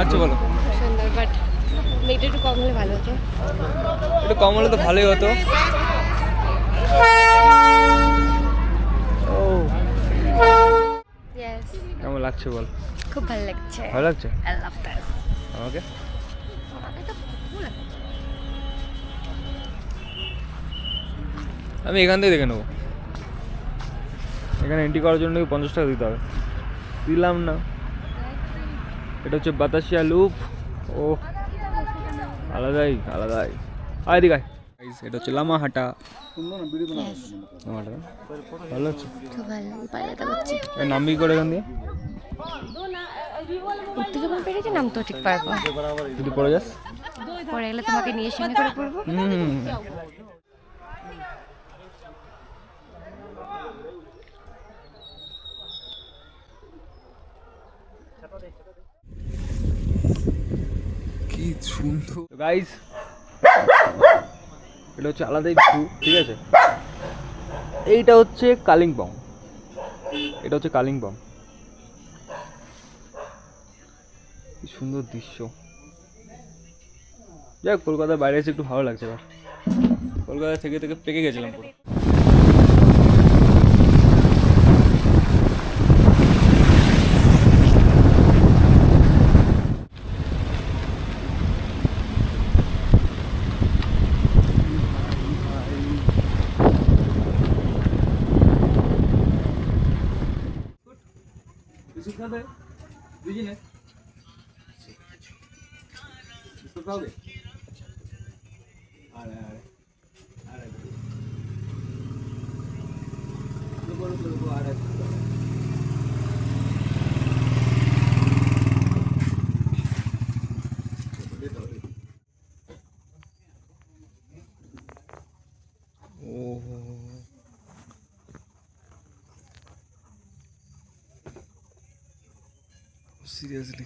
লাগছে বলো? সুন্দর, বাট মেয়েটা একটু কম হলে ভালো হতো। একটু কম হলে তো ভালোই হতো। ও ইয়েস, কেমন লাগছে বল? খুব ভালো লাগছে। ভালো লাগছে আই লাভ দিস। আমাকে? আমি এখান থেকে দেখে নেবো। এখানে এন্ট্রি করার জন্য 50 টাকা দিতে হবে, দিলাম না। এটা হচ্ছে বাতাসিয়া লুপ। ও আলাদাই আলাদাই। আয় দিকে আয়। Guys, এটা হচ্ছে লামাহাটা। ইয়েস, লামাহাটা ভালো হচ্ছে। খুব ভালো লাগে, পায়রাটা করছে। এর নামবি করে এখান দিয়ে উঠতে যখন পেরেছি নাম তো ঠিক পারবো, যদি পড়ে যাস। পরে গেলে তোমাকে নিয়ে সঙ্গে করে পড়বো। কি সুন্দর গাইস, এটা হচ্ছে আলাদাই ভিউ, ঠিক আছে? এইটা হচ্ছে কালিম্পং, এটা হচ্ছে কালিম্পং। কি সুন্দর দৃশ্য। যাক, কলকাতার বাইরে এসে একটু ভালো লাগছে। এবার কলকাতা থেকে থেকে পেকে গেছিলাম পুরো। Seriously.